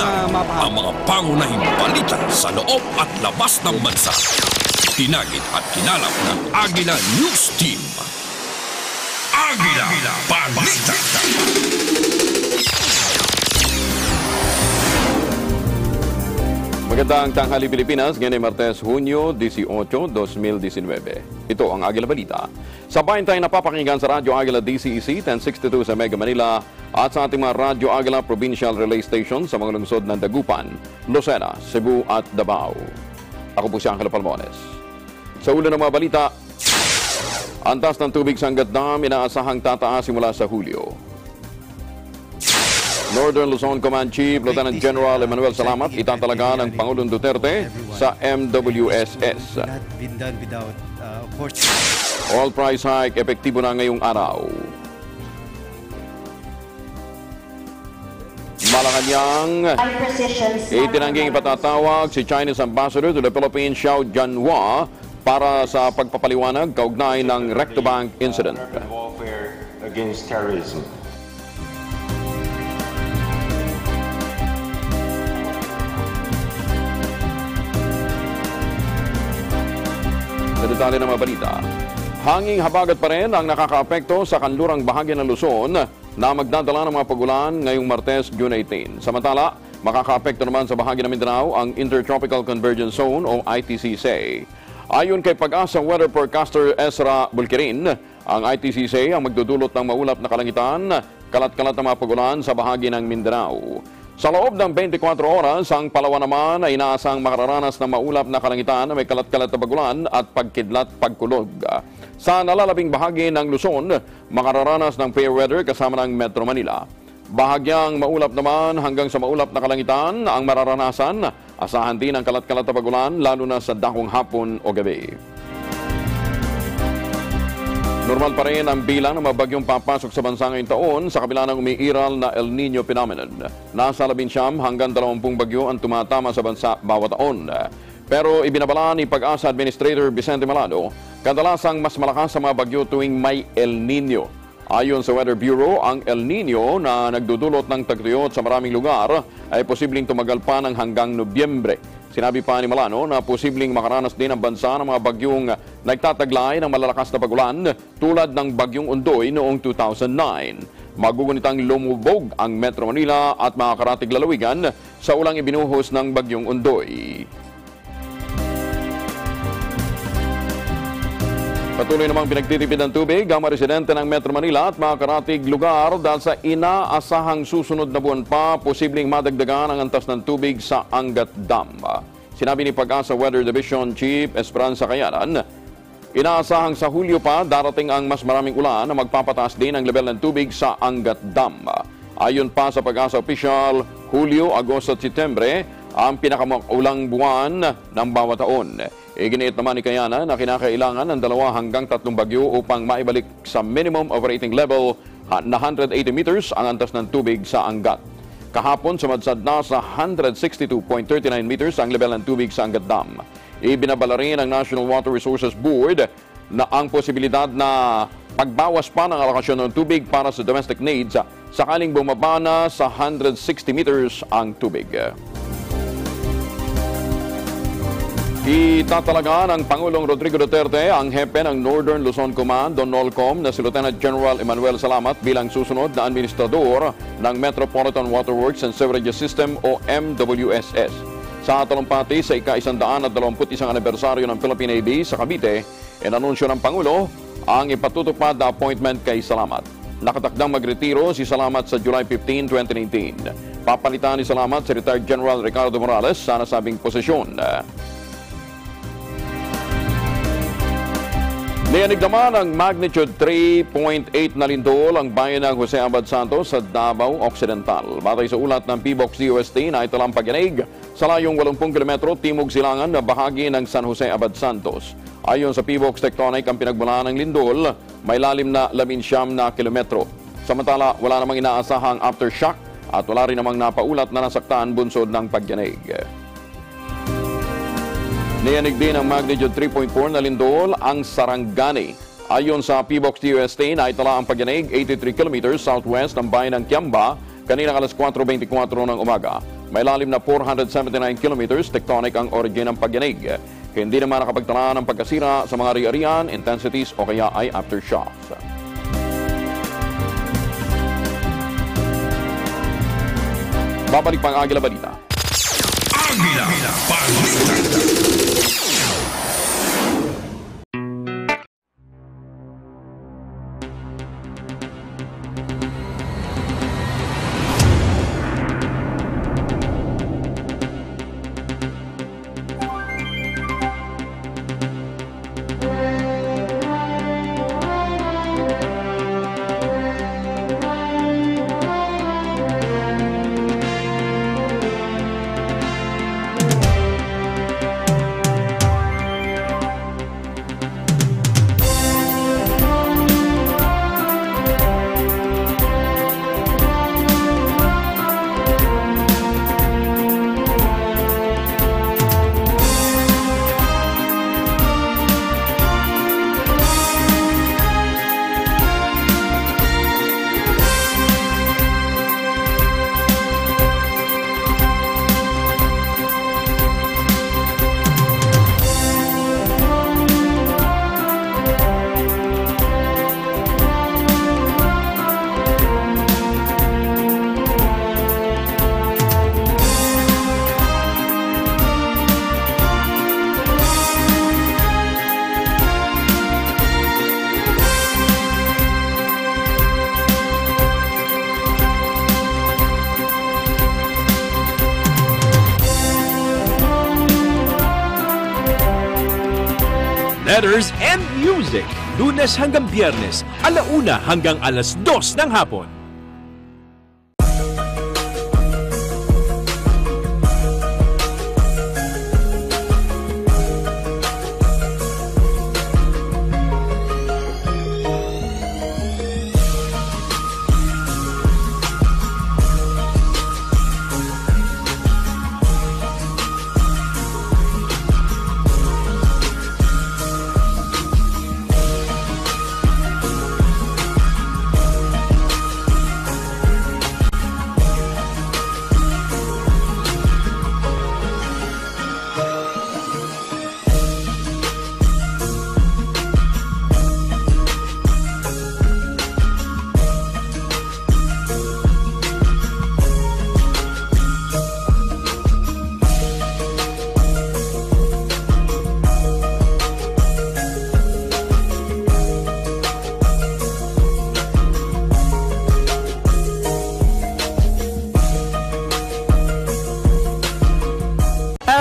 ang mga pangunahing balita sa loob at labas ng bansa. Tinagit at kinalap ng Agila News Team. Agila Balita! Magandang tanghali Pilipinas, ngayon ay Martes, Hunyo 18, 2019. Ito ang Agila Balita. Sabayan tayo napapakinggan sa Radyo Agila DCEC 1062 sa Mega Manila at sa ating mga Radyo Agila Provincial Relay Station sa mga lungsod ng Dagupan, Lucena, Cebu at Davao. Ako po si Angelo Palmones. Sa ulo ng mga balita, antas ng tubig sa Angat Dam inaasahang tataas simula sa Hulyo. Northern Luzon Command Chief Lieutenant General Emmanuel Salamat itatalaga ng Pangulong Duterte sa MWSS. Oil price hike epektibo na ngayong araw. Malacanang, itinangging ipatatawag si Chinese Ambassador to the Philippines Xiao Jianhua para sa pagpapaliwanag kaugnay ng Rectobank incident. Warfare against terrorism. Sa detalye ng mga balita, hanging habagat pa rin ang nakakaapekto sa kanlurang bahagi ng Luzon na magdadala ng mga pagulan ngayong Martes, June 18. Samantala, makakaapekto naman sa bahagi ng Mindanao ang Intertropical Convergence Zone o ITCZ. Ayon kay Pag-asa Weather Forecaster Ezra Bulkirin, ang ITCZ ang magdudulot ng maulap na kalangitan, kalat-kalat na mga pagulan sa bahagi ng Mindanao. Sa loob ng 24 oras, ang Palawan naman ay inaasang makararanas ng maulap na kalangitan na may kalat-kalat na bagulan at pagkidlat-pagkulog. Sa nalalabing bahagi ng Luzon, makararanas ng fair weather kasama ng Metro Manila. Bahagyang maulap naman hanggang sa maulap na kalangitan ang mararanasan. Asahan din ang kalat-kalat na bagulan lalo na sa dakong hapon o gabi. Normal pa rin ang bilang ng mga bagyong papasok sa bansa ngayong taon sa kabila ng umiiral na El Nino phenomenon. Nasa 19 hanggang 20 bagyo ang tumatama sa bansa bawat taon. Pero ibinabala ni Pag-asa Administrator Vicente Malado, kadalasang mas malakas sa mga bagyo tuwing may El Nino. Ayon sa Weather Bureau, ang El Nino na nagdudulot ng tagtuyot sa maraming lugar ay posibleng tumagal pa ng hanggang Nobyembre. Sinabi pa ni Malano na posibleng makaranas din ang bansa ng mga bagyong nagtataglay ng malalakas na pagulan tulad ng bagyong Undoy noong 2009. Magugunitang lumubog ang Metro Manila at mga karatig lalawigan sa ulang ibinuhos ng bagyong Undoy. Patuloy namang pinagtitipid ng tubig ang mga residente ng Metro Manila at mga karatig lugar dahil sa inaasahang susunod na buwan pa, posibleng madagdagan ang antas ng tubig sa Angat Dam. Sinabi ni Pag-asa Weather Division Chief Esperanza Cayaran, inaasahang sa Hulyo pa darating ang mas maraming ulan na magpapataas din ang level ng tubig sa Angat Dam. Ayon pa sa Pag-asa Official, Hulyo, Agosto at Setyembre ang pinakamaulang buwan ng bawat taon. Iginiit naman ni Kayana na kinakailangan ng 2 hanggang 3 bagyo upang maibalik sa minimum operating level na 180 meters ang antas ng tubig sa Angat. Kahapon, sumadsad na sa 162.39 meters ang level ng tubig sa Angat Dam. Ibinabala rin ng National Water Resources Board na ang posibilidad na pagbawas pa ng alokasyon ng tubig para sa domestic needs sakaling bumaba na sa 160 meters ang tubig. Itatalaga ng Pangulong Rodrigo Duterte ang hepe ng Northern Luzon Command o NOLCOM na si Lieutenant General Emmanuel Salamat bilang susunod na administrador ng Metropolitan Waterworks and Sewerage System o MWSS. Sa talumpati sa ika-121 anibersaryo ng Philippine Navy sa Cavite, inanunsyo ng Pangulo ang ipatutupad na appointment kay Salamat. Nakatakdang magretiro si Salamat sa July 15, 2019. Papalitan ni Salamat si Retired General Ricardo Morales sa nasabing posisyon. Niyanig naman ang magnitude 3.8 na lindol ang bayan ng Jose Abad Santos sa Davao Occidental. Batay sa ulat ng PBOX DOST na italang pagyanig sa layong 80 km timog silangan na bahagi ng San Jose Abad Santos. Ayon sa PBOX Tectonic, ang pinagmulan ng lindol may lalim na 19 na kilometro. Samantala, wala namang inaasahang aftershock at wala rin namang napaulat na nasaktan bunsod ng pagyanig. Niyanig din ang magnitude 3.4 na lindol ang Sarangani. Ayon sa PBOX DOST, naitala ang pagyanig 83 km southwest ng bayan ng Kiamba kaninang alas 4:24 ng umaga. May lalim na 479 kilometers, tectonic ang origin ng pagyanig. Hindi naman nakapagtala ng pagkasira sa mga ari-arian, intensities o kaya ay aftershocks. Babalik pang Agila Balita. Agila Balita. Letters and Music, Lunes hanggang Biyernes, 1:00 hanggang 2:00 ng hapon.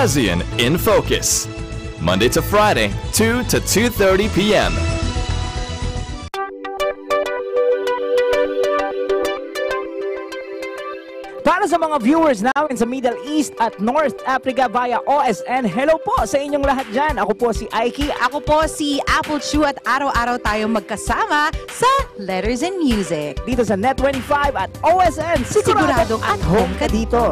ASEAN in Focus, Monday to Friday, 2 to 2:30 p.m. Para sa mga viewers namin sa Middle East at North Africa via OSN, hello po sa inyong lahat dyan. Ako po si Aiki. Ako po si Apple Chew at araw-araw tayong magkasama sa Letters and Music. Dito sa Net25 at OSN. Siguradong at home ka dito.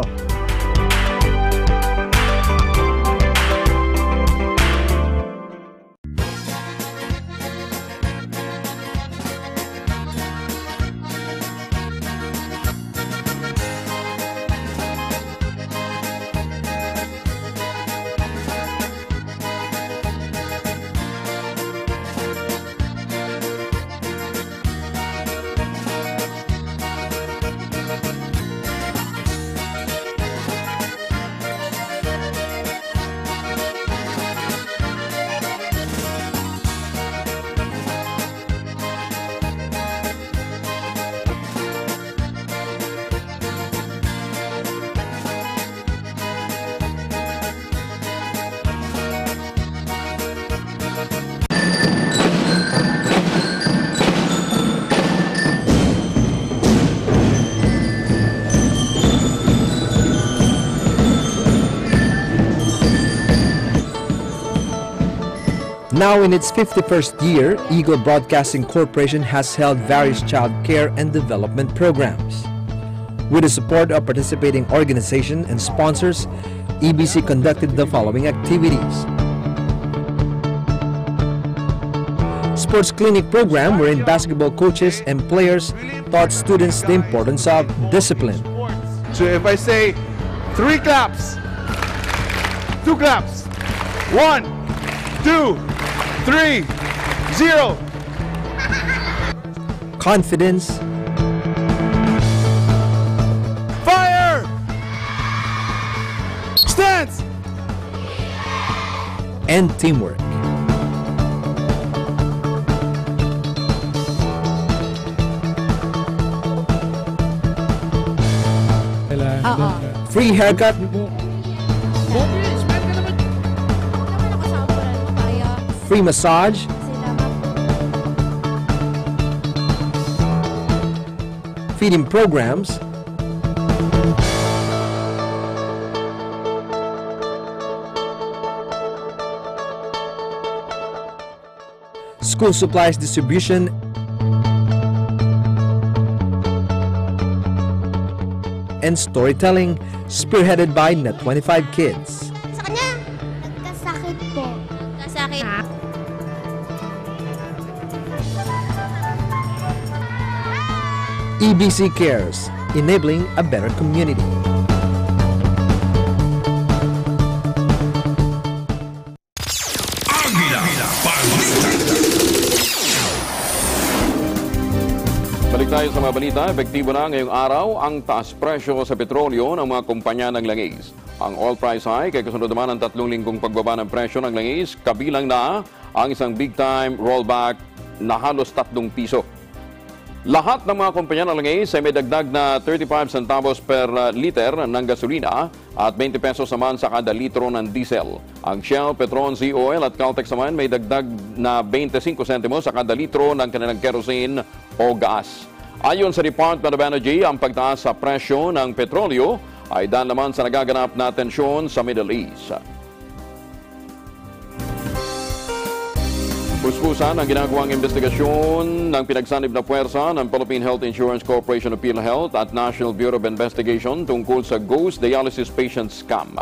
Now in its 51st year, Eagle Broadcasting Corporation has held various child care and development programs. With the support of participating organizations and sponsors, EBC conducted the following activities. Sports clinic program wherein basketball coaches and players taught students the importance of discipline. So if I say 3 claps. 2 claps. 1, 2, 3, 0. Confidence, Fire! Stance! and teamwork. Free haircut, free massage, feeding programs, school supplies distribution, and storytelling spearheaded by Net 25 Kids. Sa kanya, nagkasakit po. Nagkasakit. EBC Cares, enabling a better community. Agila, Balita. Balik tayo sa mga balita. Epektibo na ngayong araw ang taas presyo sa petrolyo ng mga kumpanya ng langis. Ang oil price hike ay kasunod naman ng 3 linggong pagbaba ng presyo ng langis, kabilang na ang isang big-time rollback na halos 3 piso. Lahat ng mga kumpanya ng langis ay may dagdag na 35 centavos per liter ng gasolina at 20 pesos naman sa kada litro ng diesel. Ang Shell, Petron, Sea Oil at Caltex naman may dagdag na 25 centimos sa kada litro ng kanilang kerosene o gas. Ayon sa Department of Energy, ang pagtaas sa presyo ng petrolyo ay dahil naman sa nagaganap na tensyon sa Middle East. Puspusan ang ginagawang investigasyon ng pinagsanib na puwersa ng Philippine Health Insurance Corporation of PhilHealth at National Bureau of Investigation tungkol sa ghost dialysis patient scam.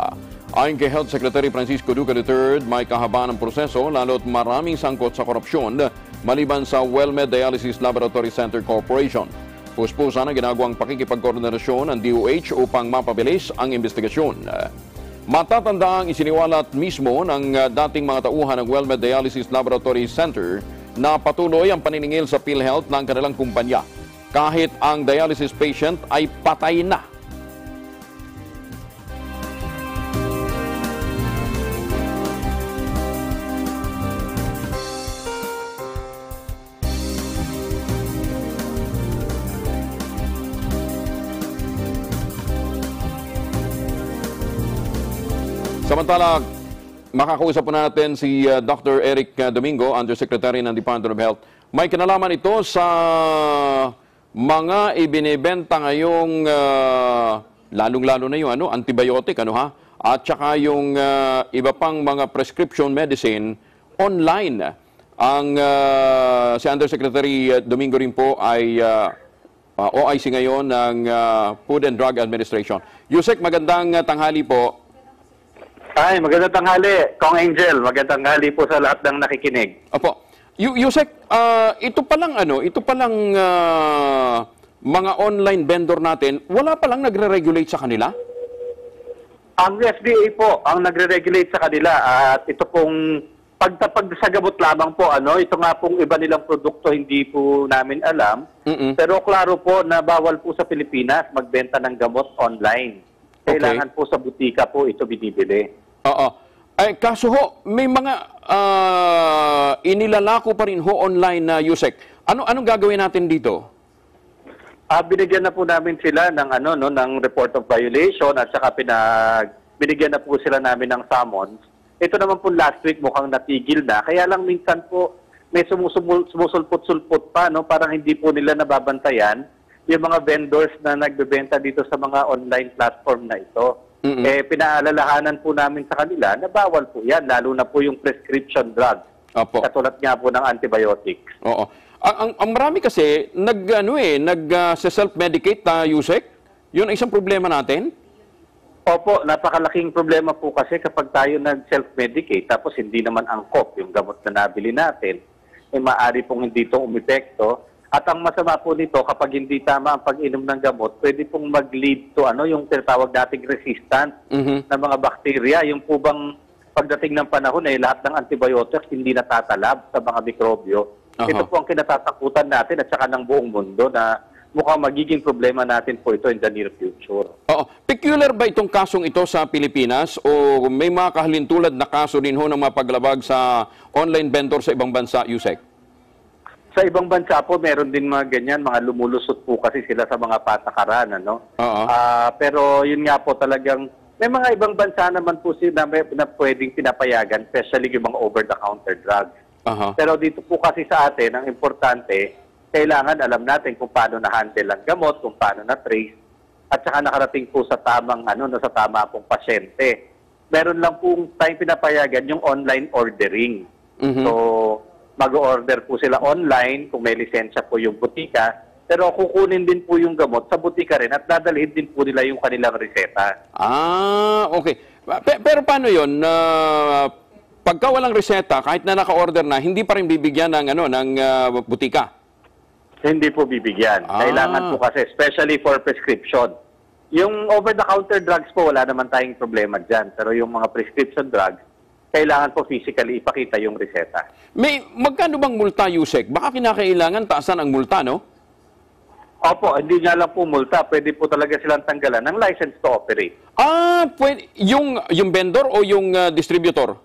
Ayon kay Health Secretary Francisco Duque III, may kahaba ng proseso lalo't maraming sangkot sa korupsyon maliban sa WellMed Dialysis Laboratory Center Corporation. Puspusan ang ginagawang pakikipagkoordinasyon ng DOH upang mapabilis ang investigasyon. Matatanda ang isiniwalat mismo ng dating mga tauhan ng WellMed Dialysis Laboratory Center na patuloy ang paniningil sa PhilHealth ng kanilang kumpanya kahit ang dialysis patient ay patay na. Samantala, makakausap po natin si Dr. Eric Domingo, Undersecretary ng Department of Health. May kinalaman ito sa mga ibinibenta ngayong lalong-lalo na yung antibiotic, at saka yung iba pang mga prescription medicine online. Ang si Undersecretary Domingo rin po ay OIC ngayon ng Food and Drug Administration. Yusek, magandang tanghali po. Ay, magandang tanghali, Kong Angel. Magandang tanghali po sa lahat ng nakikinig. Opo. Yusek, ito palang mga online vendor natin, wala palang nagre-regulate sa kanila? Ang FDA po ang nagre-regulate sa kanila at ito pong pagsagamot lamang po, ito nga pong iba nilang produkto hindi po namin alam. Pero klaro po na bawal po sa Pilipinas magbenta ng gamot online. Kailangan po sa butika po ito binibili. Oo. Ay, kaso ho, may mga inilalako pa rin ho online na Yusek. Anong gagawin natin dito? Binigyan na po namin sila ng ng report of violation at saka binigyan na po sila namin ng summons. Ito naman po last week mukhang natigil na. Kaya lang minsan po may sumusulpot-sulpot pa, parang hindi po nila nababantayan yung mga vendors na nagbebenta dito sa mga online platform na ito. Pinaalalahanan po namin sa kanila na bawal po yan, lalo na po yung prescription drugs. Katulad nga po ng antibiotics. Oo. Ang marami kasi nag-self-medicate Yusek. Yun ang isang problema natin. Opo, napakalaking problema po kasi kapag tayo nag-self-medicate tapos hindi naman angkop yung gamot na nabili natin, maaari pong hindi itong umepekto. At ang masama po nito, kapag hindi tama ang pag-inom ng gamot, pwede pong mag-lead to yung tinatawag nating resistant na mga bakterya. Yung po bang pagdating ng panahon lahat ng antibiotics hindi natatalab sa mga mikrobyo. Ito po ang kinatatakutan natin at saka ng buong mundo na mukhang magiging problema natin po ito in the near future. Oo. Peculiar ba itong kasong ito sa Pilipinas o may mga kahalintulad na kaso din ho ng mga paglabag sa online vendor sa ibang bansa, Yusek? Sa ibang bansa po, meron din mga ganyan, mga lumulusot po kasi sila sa mga patakaran, pero yun nga po talagang, may mga ibang bansa naman po sila na pwedeng pinapayagan, especially yung mga over-the-counter drugs. Pero dito po kasi sa atin, ang importante, kailangan alam natin kung paano na-handle ang gamot, kung paano na-trace, at saka nakarating po sa tamang, sa tama pong pasyente. Meron lang pong tayong pinapayagan yung online ordering. So, mag-order po sila online kung may lisensya po yung butika, pero kukunin din po yung gamot sa butika rin at dadalhin din po nila yung kanilang reseta. Okay. Pero paano yun? Pagka walang reseta, kahit na naka-order na, hindi pa rin bibigyan ng butika? Hindi po bibigyan. Kailangan po kasi, especially for prescription. Yung over-the-counter drugs po, wala naman tayong problema dyan. Pero yung mga prescription drugs, kailangan po physically ipakita yung reseta. Magkano bang multa, Yusek? Baka kinakailangan taasan ang multa, no? Opo, hindi nga lang po multa. Pwede po talaga silang tanggalan ng license to operate. Pwede, yung vendor o yung distributor?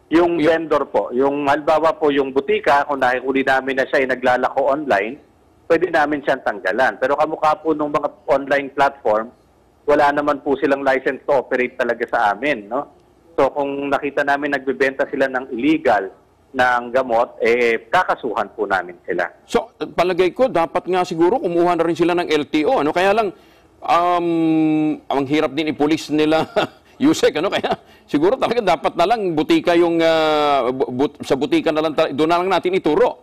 Yung vendor po. Yung halimbawa po yung butika, kung nakikuli namin na siya ay naglalako online, pwede namin siyang tanggalan. Pero kamukha po ng mga online platform, wala naman po silang license to operate talaga sa amin, no? So kung nakita namin nagbebenta sila ng illegal ng gamot, kakasuhan po namin sila. So palagay ko, dapat nga siguro kumuha na rin sila ng LTO. Kaya lang, ang hirap din ipulis nila, Yusek, Kaya siguro talaga dapat na lang butika yung, sa butika na lang, doon na lang natin ituro.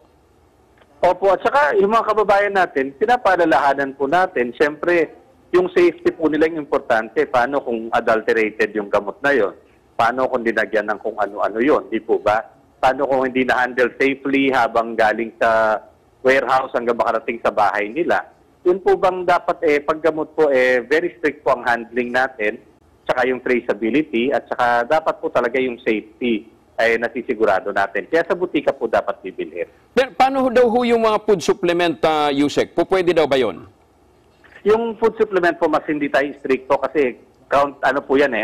Opo, at saka yung mga kababayan natin, pinapaalalahanan po natin, siyempre, yung safety po nila yung importante. Paano kung adulterated yung gamot na yon? Paano kung dinagyan ng kung ano-ano yun? Di po ba? Paano kung hindi na-handle safely habang galing sa warehouse hanggang makarating sa bahay nila? Yun po bang dapat, paggamot po, very strict po ang handling natin, tsaka yung traceability, at saka dapat po talaga yung safety ay nasisigurado natin. Kaya sa butika po dapat bibilhin. Pero paano daw yung mga food supplement, Yusek? Pwede daw ba yun? Yung food supplement po, mas hindi tayo stricto kasi po yan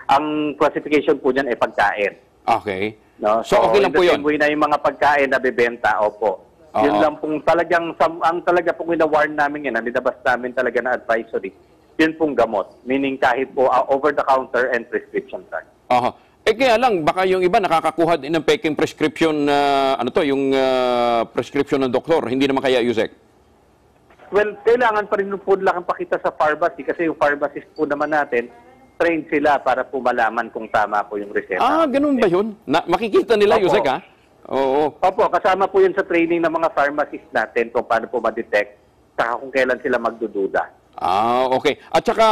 ang classification po niyan ay pagkain. Okay. No? So okay lang po yun? Na yung mga pagkain na bebenta, opo. Yun lang pong talagang, ang talaga pong ina-warn namin yan, nilabas namin talaga na advisory, yun pong gamot. Meaning kahit po over-the-counter and prescription drug. Kaya lang, baka yung iba nakakakuha din ng peking prescription, yung prescription ng doktor. Hindi naman kaya, Yusek? Well, kailangan pa rin po lang pakita sa pharmacy kasi yung pharmacist po naman natin, trained sila para po malaman kung tama po yung reseta. Ganun ba yun? Makikita nila, Yusek, ha? Oo. Opo, kasama po yun sa training ng mga pharmacist natin kung paano po ma-detect saka kung kailan sila magdududa. Okay. At saka,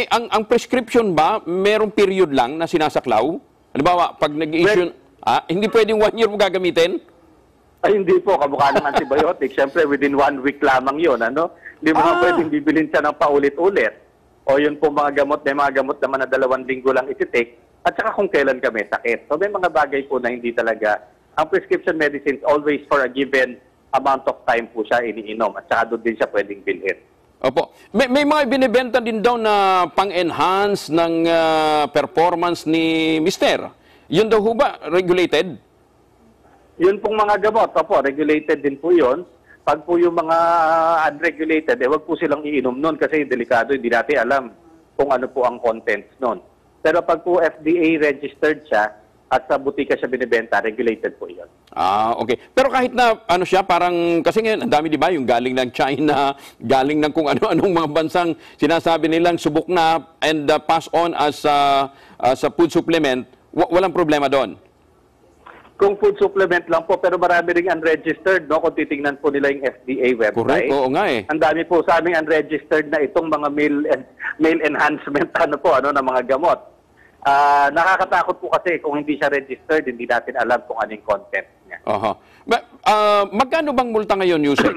ang prescription ba, merong period lang na sinasaklaw? Halimbawa, pag nag-issue, hindi pwedeng 1 year mo gagamitin? Ay, hindi po. Kamukha ng antibiotic. Siyempre, within 1 week lamang yun. Hindi mo pwedeng bibilin siya ng paulit-ulit. O yun po mga gamot, may mga gamot naman na 2 linggo lang iti-take. At saka kung kailan kami sakit. So may mga bagay po na hindi talaga. Ang prescription medicines always for a given amount of time po siya iniinom. At saka doon din siya pwedeng bilhin. Opo. May mga binibenta din daw na pang-enhance ng performance ni Mister. Yun daw ho ba regulated? Yun pong mga gamot, opo, regulated din po yun. Pag po yung mga unregulated, wag po silang iinom nun kasi delikado, hindi natin alam kung ano po ang contents nun. Pero pag po FDA registered siya at sa butika siya binibenta, regulated po yun. Okay. Pero kahit na siya, parang, kasi ngayon, ang dami di ba, yung galing ng China, galing ng kung ano-anong mga bansang sinasabi nilang subok na and pass on as a food supplement, walang problema doon. Kung food supplement lang po, pero marami ring unregistered, no? Kung titingnan po nila yung FDA website. Correct, oo nga Ang dami po sa aming unregistered na itong mga meal enhancement, ng mga gamot. Nakakatakot po kasi kung hindi siya registered, hindi natin alam kung anong content niya. niya. Aha. Magkano bang multa ngayon, Yusek?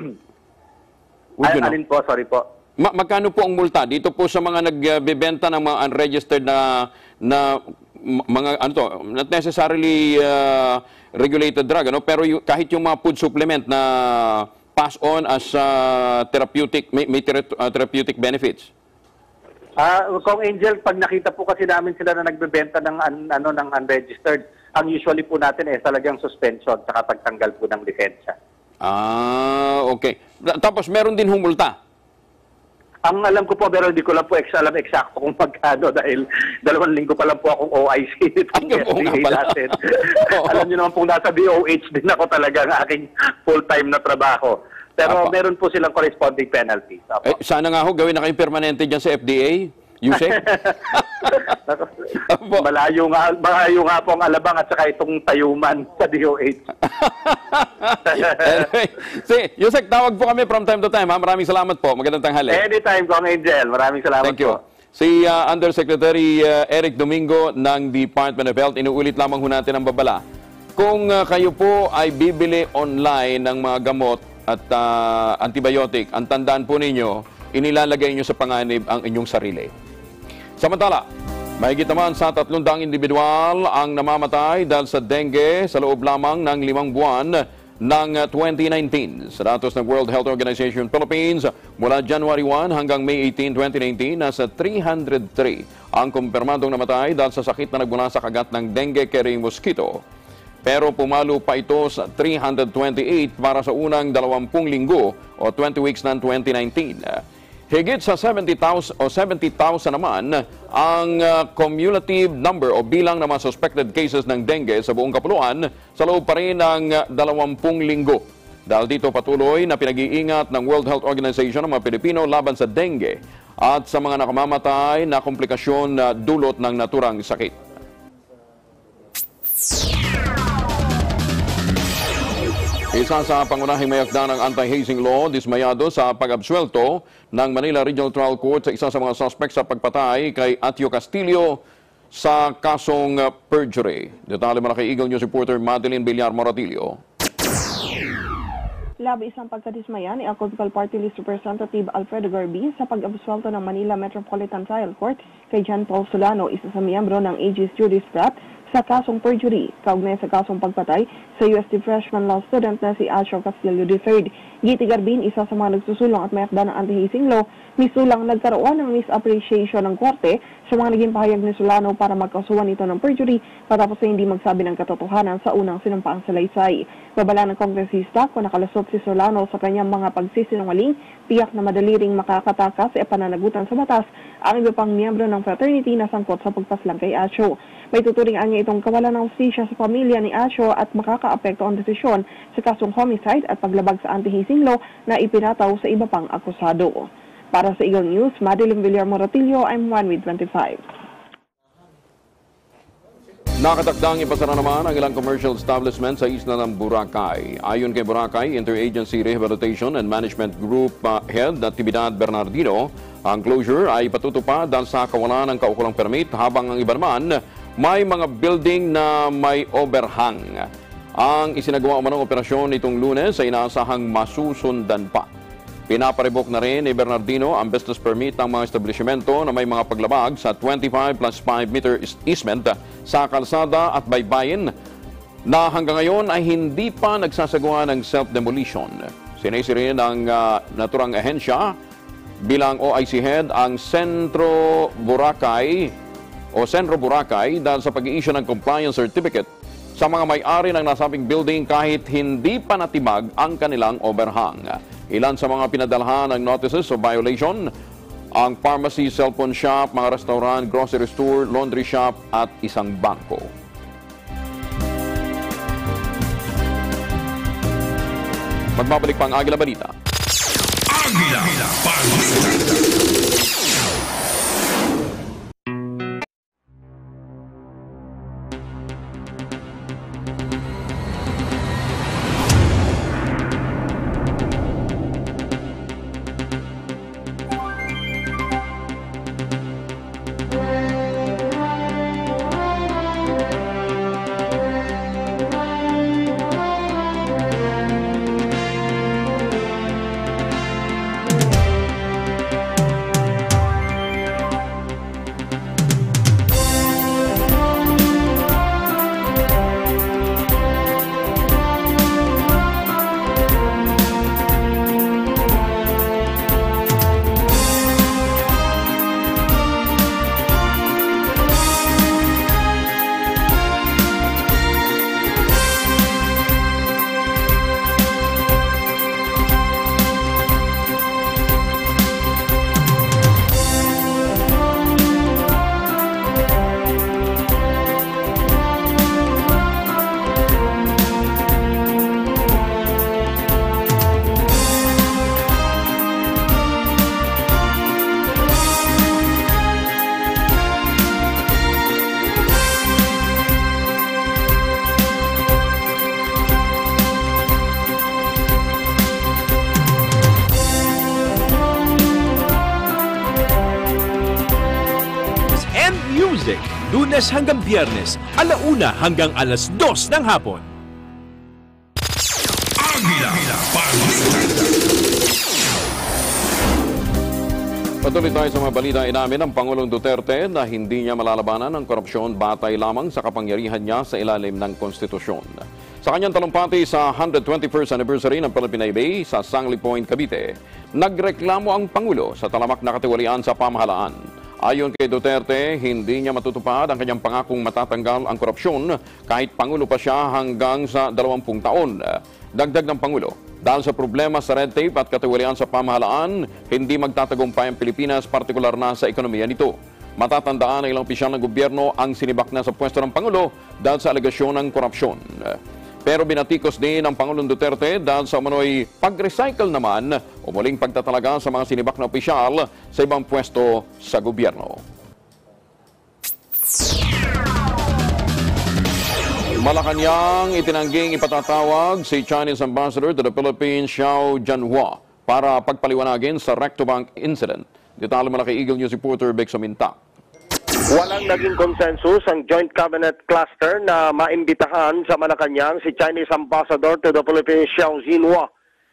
Alin po? Sorry po. Magkano po ang multa dito po sa mga nagbebenta ng mga unregistered na mga ano to, not necessarily regulated drug, ano, pero kahit yung mga food supplement na pass on as therapeutic, may therapeutic benefits. Kung Angel, pag nakita po kasi namin sila na nagbebenta ng ng unregistered, ang usually po natin talagang suspension sa pagtanggal po ng lisensya. Okay. Tapos meron din humulta. Ang alam ko po, pero hindi ko lang po alam eksakto kung magkano dahil 2 linggo pa lang po akong OIC nitong FDA natin. Alam niyo naman po, nasa DOH din ako talaga ng aking full-time na trabaho. Pero meron po silang corresponding penalties. Sana nga ho, gawin na kayong permanente dyan sa FDA, Yusek. Malayo nga po ang Alabang at saka itong Tayuman sa DOH. Anyway, Yusek, tawag po kami from time to time. Maraming salamat po. Magandang tanghali. Anytime, Kong Angel. Maraming salamat Thank you. po. Si Undersecretary Eric Domingo ng Department of Health, inuulit lamang ho natin ang babala. Kung kayo po ay bibili online ng mga gamot at antibiotic, ang tandaan po ninyo, inilalagay nyo sa panganib ang inyong sarili. Samantala, mahigit naman sa 300 individual ang namamatay dahil sa dengue sa loob lamang ng 5 buwan ng 2019. Sa datos ng World Health Organization Philippines, mula January 1 hanggang May 18, 2019, nasa 303 ang kumpirmadong namatay dahil sa sakit na nagmula sa kagat ng dengue-carrying mosquito. Pero pumalo pa ito sa 328 para sa unang 20 linggo o 20 weeks ng 2019. Higit sa 70,000 naman ang cumulative number o bilang ng mga suspected cases ng dengue sa buong kapuluan sa loob pa rin ng 20 linggo. Dahil dito patuloy na pinag-iingat ng World Health Organization ang mga Pilipino laban sa dengue at sa mga nakamamatay na komplikasyon na dulot ng naturang sakit. Isa sa pangunahing mayakda ng anti-hazing law, dismayado sa pag-absuelto ng Manila Regional Trial Court sa isa sa mga suspect sa pagpatay kay Atio Castillo sa kasong perjury. Detalye mula kay Eagle News reporter Madeline Villar Moratillo. Labi isang pagkadismaya ni Alcobical Party List Representative Alfredo Garbi sa pag-absuelto ng Manila Metropolitan Trial Court kay John Paul Solano, isa sa miyembro ng Aegis Juris Pratt, sa kasong perjury, kaugnay sa kasong pagpatay sa UST freshman law student na si Atio Castillo III. Giti Garbin, isa sa mga nagsusulong at mayakda ng anti-hazing law, misulang nagkaroon ng misappreciation ng korte sa mga naging pahayag ni Solano para magkasuhan ito ng perjury patapos na hindi magsabi ng katotohanan sa unang sinampaang salaysay. Babala ng kongresista kung nakalusot si Solano sa kanyang mga pagsisinungaling, tiyak na madali ring makakatakas sa pananagutan sa batas ang iba pang miyembro ng fraternity na sangkot sa pagpaslang kay Atio. May tuturingan niya itong kawalan ng hustisya sa pamilya ni Atio at makakaapekto ang desisyon sa kasong homicide at paglabag sa anti-hazing law na ipinataw sa iba pang akusado. Para sa Eagle News, Madeline Villar Moratillo, I'm 1 with 25. Nakatakdang ipasara naman ang ilang commercial establishment sa isla ng Boracay. Ayon kay Boracay Interagency Rehabilitation and Management Group Head Natividad Bernardino, ang closure ay patutupad dahil sa kawalan ng kaukulang permit habang ang iba naman may mga building na may overhang. Ang isinagawa ng operasyon nitong Lunes ay inaasahang masusundan pa. Pinaparibok na rin ni Bernardino ang business permit ng mga establishmento na may mga paglabag sa 25 plus 5 meter easement sa kalsada at baybayin na hanggang ngayon ay hindi pa nagsasagawa ng self-demolition. Sinisi rin ng naturang ahensya bilang OIC head ang Centro Boracay dahil sa pag-i-issue ng compliance certificate sa mga may-ari ng nasabing building kahit hindi pa natibag ang kanilang overhang. Ilan sa mga pinadalhan ng notices of violation, ang pharmacy, cellphone shop, mga restaurant, grocery store, laundry shop at isang bangko. Magbabalik pa ang Agila Balita. Agila Balita. Music, Lunes hanggang Biyernes, 1:00 hanggang 2:00 ng hapon. Agila Balita. Patuloy tayo sa mga balita. Inamin ng Pangulong Duterte na hindi niya malalabanan ang korupsyon batay lamang sa kapangyarihan niya sa ilalim ng konstitusyon. Sa kanyang talumpati sa 121st anniversary ng Philippine Bay sa Sangley Point, Cavite, nagreklamo ang Pangulo sa talamak na katiwalian sa pamahalaan. Ayon kay Duterte, hindi niya matutupad ang kanyang pangakong matatanggal ang korupsyon kahit Pangulo pa siya hanggang sa 20 taon. Dagdag ng Pangulo, dahil sa problema sa red tape at katiwalian sa pamahalaan, hindi magtatagumpay ang Pilipinas, partikular na sa ekonomiya nito. Matatandaan ng ilang opisyal ng gobyerno ang sinibak na sa pwesto ng Pangulo dahil sa alegasyon ng korupsyon. Pero binatikos din ng Pangulong Duterte dahil sa umano'y pag-recycle naman o muling pagtatalaga sa mga sinibak na opisyal sa ibang pwesto sa gobyerno. Malacanang itinangging ipatatawag si Chinese Ambassador to the Philippines, Xiao Jianhua, para pagpaliwanagin sa Rectobank incident. Detalye mula kay Eagle News reporter Bex Minta. Walang naging consensus ang Joint Cabinet Cluster na maimbitahan sa Malacanang si Chinese Ambassador to the Philippines, Xiao Jianhua.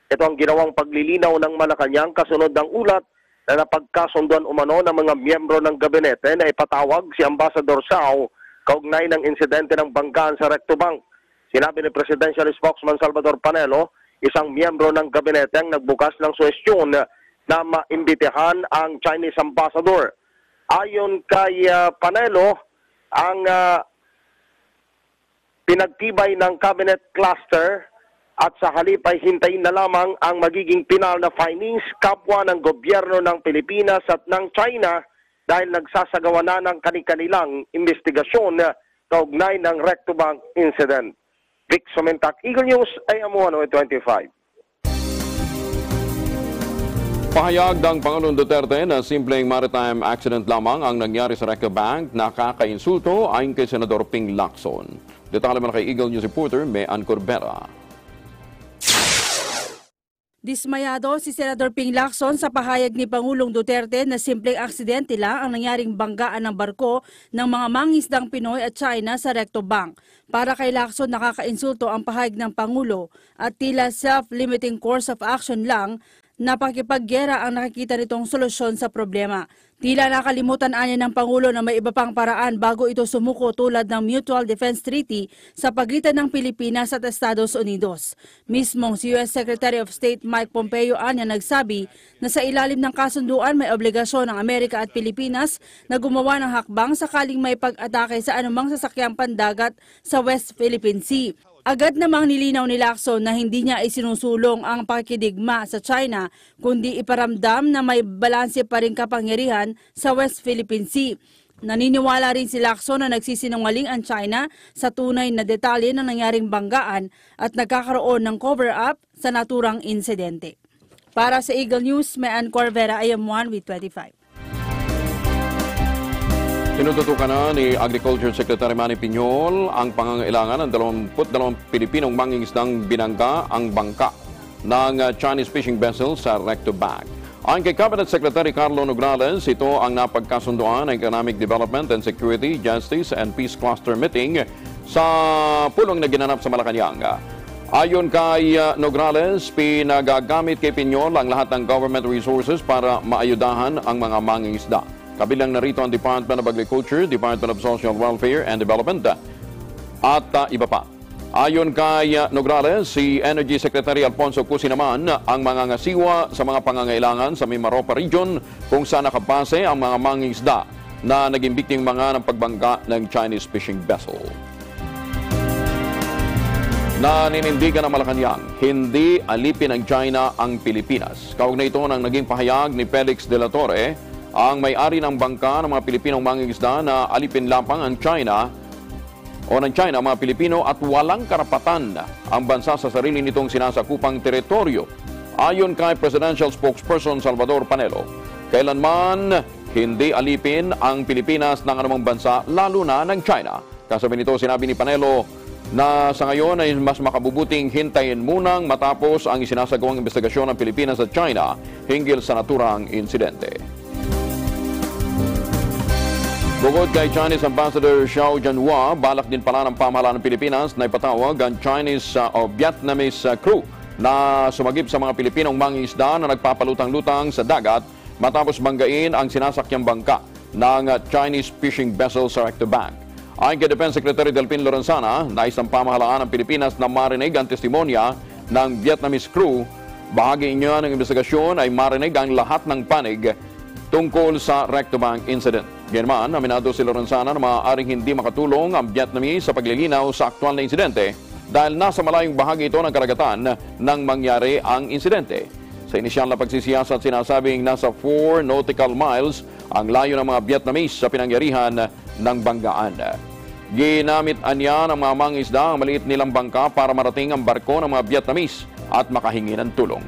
Ito ang ginawang paglilinaw ng Malacanang kasunod ng ulat na napagkasunduan umano ng mga miyembro ng gabinete na ipatawag si Ambassador Xiao kaugnay ng insidente ng banggaan sa Rectobank. Sinabi ni Presidential Spokesman Salvador Panelo, isang miyembro ng gabinete ang nagbukas ng suwestyon na maimbitahan ang Chinese Ambassador. Ayon kay Panelo, ang pinagtibay ng Cabinet Cluster at sa halip ay hintayin na lamang ang magiging pinal na findings kapwa ng gobyerno ng Pilipinas at ng China dahil nagsasagawa na ng kanilang investigasyon kaugnay ng Rectobank incident. Vic Somentak, Eagle News, AM 125. Pahayag ng Pangulong Duterte na simpleng maritime accident lamang ang nangyari sa Rectobank, nakakainsulto ayon kay Senador Ping Lacson. Detalye mula kay Eagle News reporter Mean Corbera. Dismayado si Senador Ping Lacson sa pahayag ni Pangulong Duterte na simpleng aksidente lang ang nangyaring banggaan ng barko ng mga mangingisdang Pinoy at China sa Rectobank. Para kay Lacson, nakakainsulto ang pahayag ng Pangulo at tila self-limiting course of action lang na pakipaggera ang nakikita nitong solusyon sa problema. Tila nakalimutan anya ng Pangulo na may iba pang paraan bago ito sumuko tulad ng Mutual Defense Treaty sa pagitan ng Pilipinas at Estados Unidos. Mismong si U.S. Secretary of State Mike Pompeo anya nagsabi na sa ilalim ng kasunduan may obligasyon ng Amerika at Pilipinas na gumawa ng hakbang sakaling may pag-atake sa anumang sasakyang pandagat sa West Philippine Sea. Agad namang nilinaw ni Lacson na hindi niya isinusulong ang pakikidigma sa China, kundi iparamdam na may balanse pa rin kapangyarihan sa West Philippine Sea. Naniniwala rin si Lacson na nagsisinungaling ang China sa tunay na detalye ng nangyaring banggaan at nagkakaroon ng cover-up sa naturang insidente. Para sa Eagle News, Mean Corbera, AM1 with 25. Tinututukan na ni Agriculture Secretary Manny Piñol ang pangangailangan ng 22 Pilipinong mangingisdang binangga ang bangka ng Chinese fishing vessel sa Rectobank. Ayon kay Cabinet Secretary Carlo Nograles, ito ang napagkasunduan ng Economic Development and Security, Justice and Peace Cluster Meeting sa pulong na ginanap sa Malacanang. Ayon kay Nograles, pinagagamit kay Piñol ang lahat ng government resources para maayudahan ang mga mangingisda. Kabilang narito ang Department of Agriculture, Department of Social Welfare and Development at iba pa. Ayon kay Nograles, si Energy Secretary Alfonso Cusi naman ang mga ngasiwa sa mga pangangailangan sa Mimaropa Region kung saan nakabase ang mga mangingisda na naging biktima nga ng pagbangga ng Chinese fishing vessel. Naninindigan ng Malacanang, hindi alipin ng China ang Pilipinas. Kaugnay ito ng naging pahayag ni Felix de la Torre, ang may-ari ng bangka ng mga Pilipinong mangingisda na alipin lamang ang China o ng China mga Pilipino at walang karapatan ang bansa sa sarili nitong sinasakupang teritoryo. Ayon kay Presidential Spokesperson Salvador Panelo, kailanman hindi alipin ang Pilipinas ng anumang bansa lalo na ng China. Kasabi nito, sinabi ni Panelo na sa ngayon ay mas makabubuting hintayin munang matapos ang isinasagawang investigasyon ng Pilipinas at China hinggil sa naturang insidente. Bukod kay Chinese Ambassador Xiao Jianhua, balak din pala ng pamahalaan ng Pilipinas na ipatawag ang Chinese o Vietnamese crew na sumagip sa mga Pilipinong mangingisda na nagpapalutang-lutang sa dagat matapos banggain ang sinasakyang bangka ng Chinese fishing vessel sa Recto Bank. Ayon kay Defense Secretary Delpin Lorenzana, nais ng pamahalaan ng Pilipinas na marinig ang testimonya ng Vietnamese crew. Bahagi niya ng investigasyon ay marinig ang lahat ng panig tungkol sa Recto Bank incident. Gayunman, aminado si Lorenzana na maaaring hindi makatulong ang Vietnamese sa paglilinaw sa aktwal na insidente dahil nasa malayong bahagi ito ng karagatan nang mangyari ang insidente. Sa inisyal na pagsisiyasat, sinasabing nasa 4 nautical miles ang layo ng mga Vietnamese sa pinangyarihan ng banggaan. Ginamit niya ng mga mangingisda ang maliit nilang bangka para marating ang barko ng mga Vietnamese at makahingi ng tulong.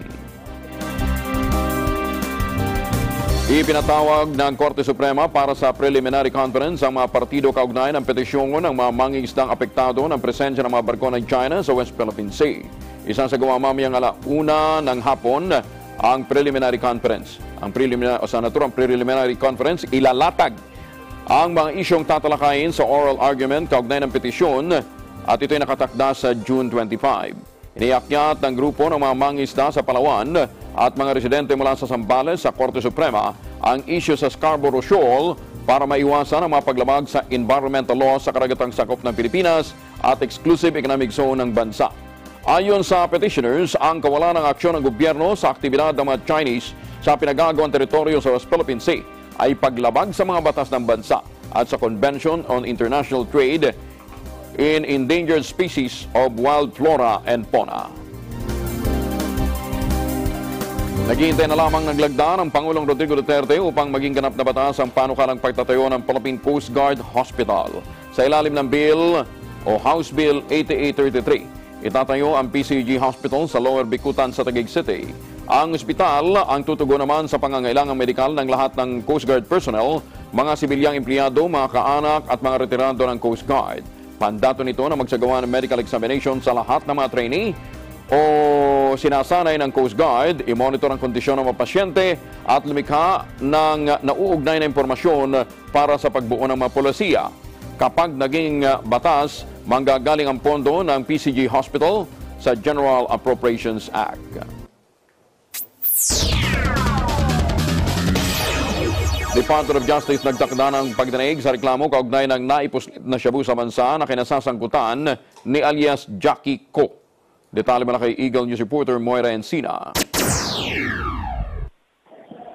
Ipinatawag ng Korte Suprema para sa preliminary conference ang mga partido kaugnay ng petisyon ng mga mangingisdang apektado ng presensya ng mga barko ng China sa West Philippine Sea. Isasagawa mamayang 1:00 ng hapon ang preliminary conference. Ang preliminary conference ilalatag ang mga isyong tatalakayin sa oral argument kaugnay ng petisyon at ito'y nakatakda sa June 25. Iniakyat ng grupo ng mga mangingisda sa Palawan at mga residente mula sa Zambales sa Korte Suprema ang isyu sa Scarborough Shoal para maiwasan ang mga paglabag sa environmental law sa karagatang sakop ng Pilipinas at exclusive economic zone ng bansa. Ayon sa petitioners, ang kawalan ng aksyon ng gobyerno sa aktibidad ng mga Chinese sa pinagagawang teritoryo sa West Philippine Sea ay paglabag sa mga batas ng bansa at sa Convention on International Trade in Endangered Species of Wild Flora and Fauna. Naghihintay na lamang ng lagda ng Pangulong Rodrigo Duterte upang maging ganap na batas ang panukalang pagtatayo ng Philippine Coast Guard Hospital. Sa ilalim ng Bill o House Bill 8833, itatayo ang PCG Hospital sa Lower Bicutan sa Taguig City. Ang ospital ang tutugon naman sa pangangailangang medikal ng lahat ng Coast Guard personnel, mga sibilyang empleyado, mga kaanak at mga retirado ng Coast Guard. Mandato nito na magsagawa ng medical examination sa lahat ng mga trainee o sinasanay ng Coast Guard, i-monitor ang kondisyon ng mga pasyente at lumikha ng nauugnay na impormasyon para sa pagbuo ng mga polisiya. Kapag naging batas, manggagaling ang pondo ng PCG Hospital sa General Appropriations Act. Department of Justice nagtakda ng pagdinig sa reklamo kaugnay ng naipuslit na shabu sa bansa na kinasasangkutan ni alias Jackie Ko. Detalye mula kay Eagle News reporter Moira Encina.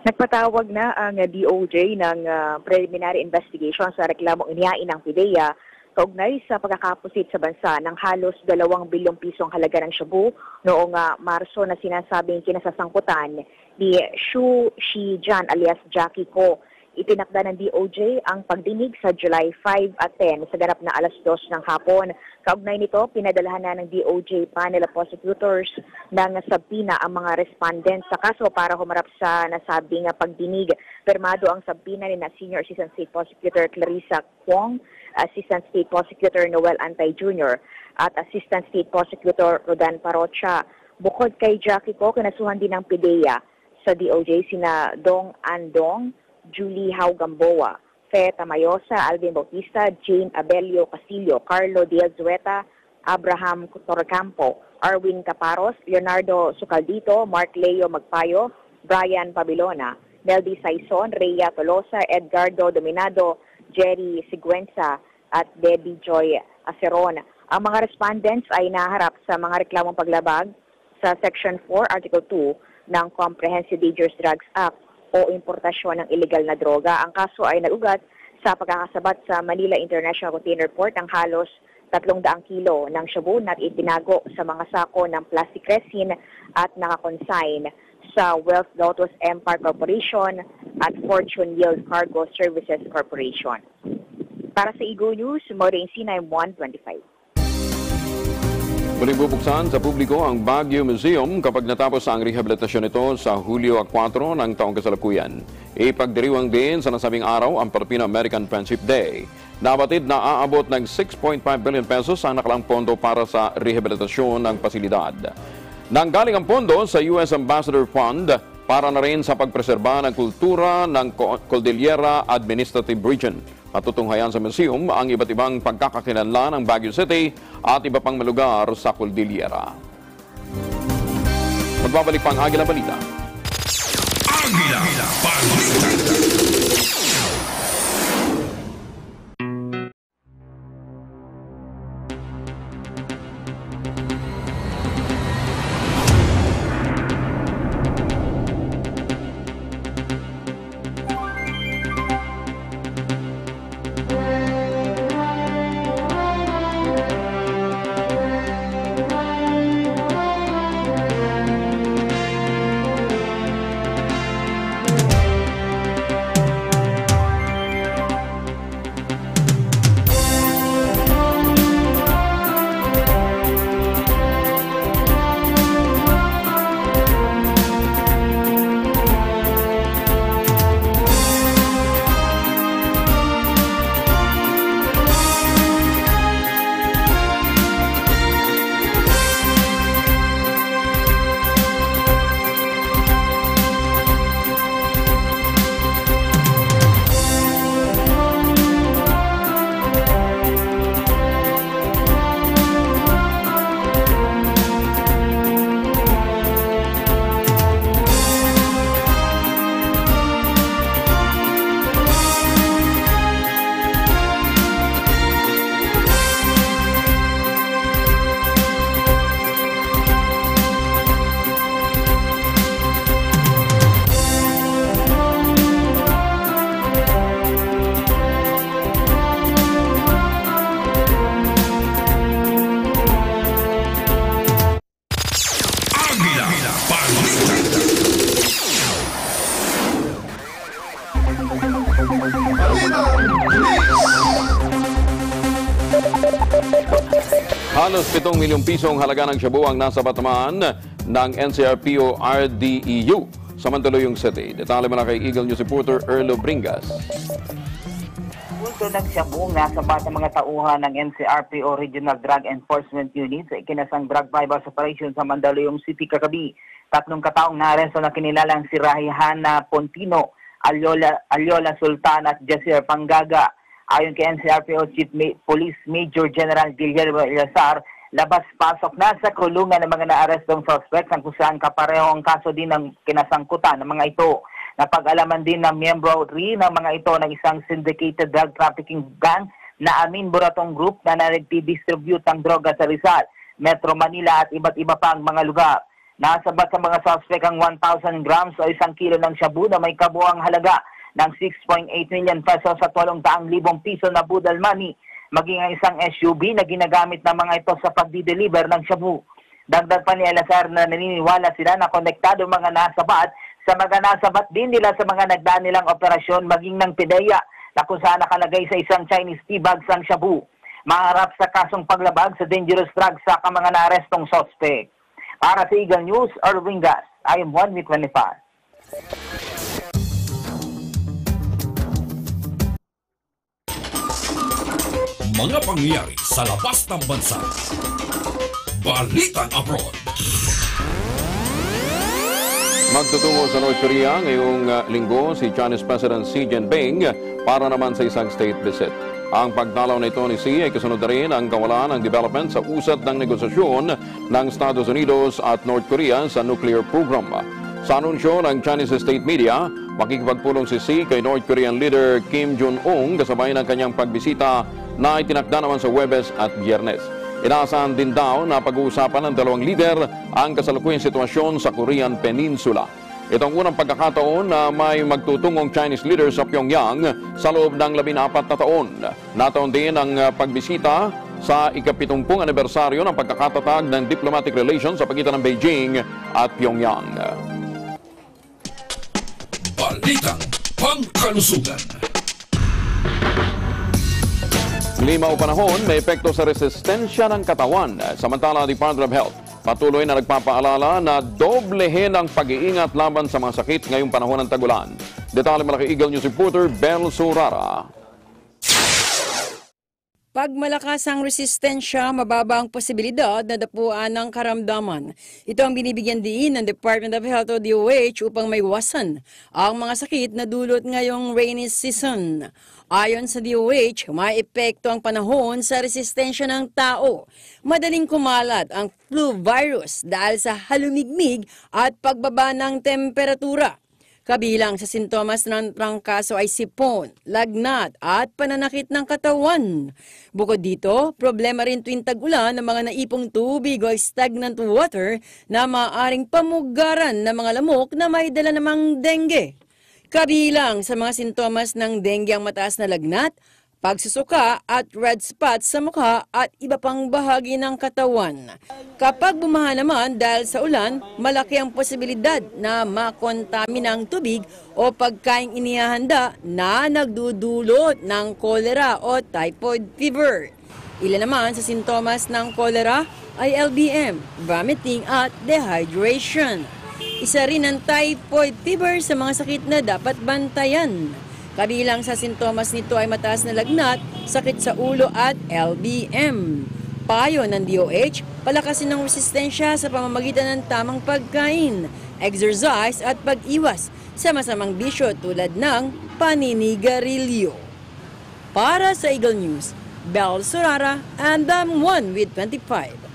Nagpatawag na ang DOJ ng preliminary investigation sa reklamong inihain ng PIDEA kaugnay sa pagkakapusit sa bansa ng halos 2 bilyong pisong halaga ng shabu noong Marso na sinasabing kinasasangkutan ni Xu Shijian alias Jackie Ko. Itinakda ng DOJ ang pagdinig sa July 5 at 10 sa ganap na 2:00 ng hapon. Kaugnay nito, pinadalahan na ng DOJ panel of prosecutors ng sabina ang mga respondents sa kaso para humarap sa nasabing pagdinig. Permado ang sabina ni Senior Assistant State Prosecutor Clarissa Kwong, Assistant State Prosecutor Noel Antay Jr. at Assistant State Prosecutor Rodan Parocha. Bukod kay Jackie Ko, kinasuhan din ng PIDEA sa DOJ sina Dong Andong, Julie Hau Gamboa, Fe Tamayosa, Alvin Bautista, Jane Abelio Castillo, Carlo Diaz-Zueta, Abraham Torrecampo, Arwin Caparos, Leonardo Sucaldito, Mark Leo Magpayo, Brian Pabilona, Neldy Saison, Rhea Tolosa, Edgardo Dominado, Jerry Siguenza at Debbie Joy Aceron. Ang mga respondents ay naharap sa mga reklamong paglabag sa Section 4, Article 2 ng Comprehensive Dangerous Drugs Act o importasyon ng illegal na droga. Ang kaso ay nagugat sa pagkakasabat sa Manila International Container Port ng halos 300 kilo ng shabu na itinago sa mga sako ng plastic resin at nakakonsign sa Wealth Lotus Empire Corporation at Fortune Yield Cargo Services Corporation. Para sa Eagle News, Maureen C91 125. Muling bubuksan sa publiko ang Baguio Museum kapag natapos ang rehabilitasyon nito sa Hulyo 4 ng taong kasalukuyan. Ipagdiriwang din sa nasabing araw ang Filipino-American Friendship Day. Nabatid na aabot ng 6.5 billion pesos ang nakalang pondo para sa rehabilitasyon ng pasilidad. Nanggaling ang pondo sa U.S. Ambassador Fund para na rin sa pagpreserba ng kultura ng Cordillera Administrative Region At tutunghayan sa museum ang iba't ibang pagkakakilanlan ng Baguio City at iba pang lugar sa Cordillera. Magbabalik pa ang Agila Balita. Agila Balita. Halos 7 milyong pisong halaga ng shabu ang nasa batamaan ng NCRPO RDEU sa Mandaluyong City. Detalye mula kay Eagle News reporter Erlo Bringas. Bulto ng shabu nasa bata mga tauhan ng NCRPO Regional Drug Enforcement Unit sa ikinasang drug bypass operation sa Mandaluyong City kagabi. 3 kataong naaresto na kinilalang si Rahihana Pontino, Alyola Sultan at Jasir Pangaga. Ayon kay NCRPO Chief Police Major General Guillermo Ilazar, labas-pasok na sa kulungan ng mga naarestong suspect kung saan kapareho ang kaso din ng kinasangkutan ng mga ito. Napag-alaman din ng miyembro ng mga ito ng isang syndicated drug trafficking gang na Amin Buratong Group na nag-distribute ng droga sa Rizal, Metro Manila at iba't iba pang mga lugar. Nasabat sa mga suspect ang 1,000 grams o 1 kilo ng shabu na may kabuang halaga ng 6.8 million pesos at 800,000 piso na budal money, maging ang isang SUV na ginagamit ng mga ito sa pagdi-deliver ng shabu. Dagdag pa ni Elazar na naniniwala sila na konektado mga nasabat sa mga nasabat din nila sa mga nagdaan nilang operasyon maging ng PIDEA na kung saan nakalagay sa isang Chinese tea bags ang shabu. Maharap sa kasong paglabag sa dangerous drugs sa mga naarestong suspect. Para sa Eagle News, Erwin Gas, I am 1V25. Mga pangyayari sa labas ng bansa. Balitang Abroad. Magtutungo sa North Korea ngayong linggo si Chinese President Xi Jinping para naman sa isang state visit. Ang pagdalaw na ito ni Xi ay kasunod na rin ang kawalan ng development sa usad ng negosasyon ng Estados Unidos at North Korea sa nuclear program. Sa anunsyo ng Chinese state media, makikipagpulong si Xi kay North Korean leader Kim Jong-un kasabay ng kanyang pagbisita na itinakda naman sa Huwebes at Biyernes. Inaasahan din daw na pag-uusapan ng dalawang lider ang kasalukuyang sitwasyon sa Korean Peninsula. Ito ang unang pagkakataon na may magtutungong Chinese leader sa Pyongyang sa loob ng 14 na taon. Nataon din ang pagbisita sa ika-70 anibersaryo ng pagkakatatag ng diplomatic relations sa pagitan ng Beijing at Pyongyang. Balitang Pangkalusugan. Limaw panahon, may epekto sa resistensya ng katawan. Samantala, Department of Health patuloy na nagpapaalala na doblehin ang pag-iingat laban sa mga sakit ngayong panahon ng tagulan. Detalye mula kay Eagle News reporter Bel Surara. Pag malakas ang resistensya, mababa ang posibilidad na dapuan ng karamdaman. Ito ang binibigyan diin ng Department of Health o DOH upang maiwasan ang mga sakit na dulot ngayong rainy season. Ayon sa DOH, may epekto ang panahon sa resistensya ng tao. Madaling kumalat ang flu virus dahil sa halumigmig at pagbaba ng temperatura. Kabilang sa sintomas ng trangkaso ay sipon, lagnat at pananakit ng katawan. Bukod dito, problema rin tuwing tag-ulan ng mga naipong tubig o stagnant water na maaaring pamugaran ng mga lamok na may dala namang dengue. Kabilang sa mga sintomas ng dengue ang mataas na lagnat, pagsusuka at red spots sa mukha at iba pang bahagi ng katawan. Kapag bumaha naman dahil sa ulan, malaki ang posibilidad na makontamina ang tubig o pagkaing inihahanda na nagdudulot ng cholera o typhoid fever. Ilan naman sa sintomas ng cholera ay LBM, vomiting at dehydration. Isa rin ang typhoid fever sa mga sakit na dapat bantayan. Kabilang sa sintomas nito ay mataas na lagnat, sakit sa ulo at LBM. Payo ng DOH, palakasin ng resistensya sa pamamagitan ng tamang pagkain, exercise at pag-iwas sa masamang bisyo tulad ng paninigarilyo. Para sa Eagle News, Bel Sorara and I'm one with 25.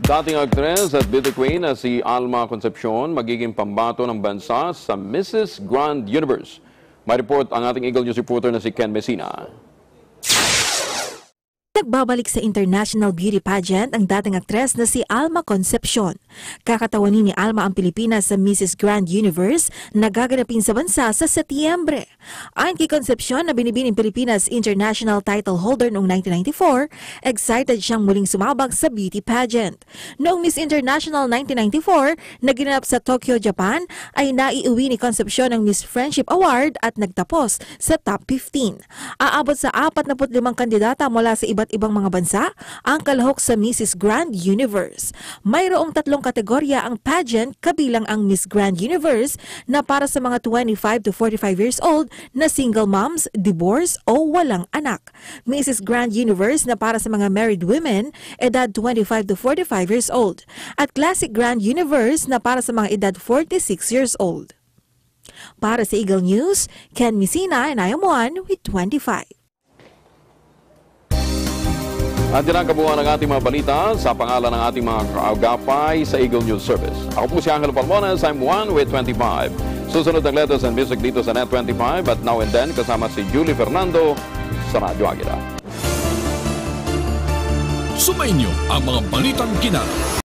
Dating aktres at beauty queen na si Alma Concepcion magiging pambato ng bansa sa Mrs. Grand Universe. May report ang ating Eagle News reporter na si Ken Messina. Nagbabalik sa International Beauty Pageant ang dating aktres na si Alma Concepcion. Kakatawanin ni Alma ang Pilipinas sa Mrs. Grand Universe na gaganapin sa bansa sa Setyembre. Ayon kay Concepcion na binibining Pilipinas international title holder noong 1994, excited siyang muling sumabak sa beauty pageant. Noong Miss International 1994 na ginanap sa Tokyo, Japan, ay naiuwi ni Concepcion ang Miss Friendship Award at nagtapos sa top 15. Aabot sa 45 kandidata mula sa iba't ibang mga bansa ang kalahok sa Mrs. Grand Universe. Mayroong 3 kategorya ang pageant, kabilang ang Miss Grand Universe na para sa mga 25 to 45 years old na single moms, divorce o walang anak. Mrs. Grand Universe na para sa mga married women, edad 25 to 45 years old. At Classic Grand Universe na para sa mga edad 46 years old. Para sa Eagle News, Ken Messina and I am one with 25. At yan ang kabuuan ng ating mga balita sa pangalan ng ating mga kaagapay sa Eagle News Service. Ako po si Angelo Palmones, I'm one with 25. Susunod ang letters and music dito sa Net 25 at Now and Then kasama si Julie Fernando sa Radyo Agila. Sumainyo ang mga balitang kinara.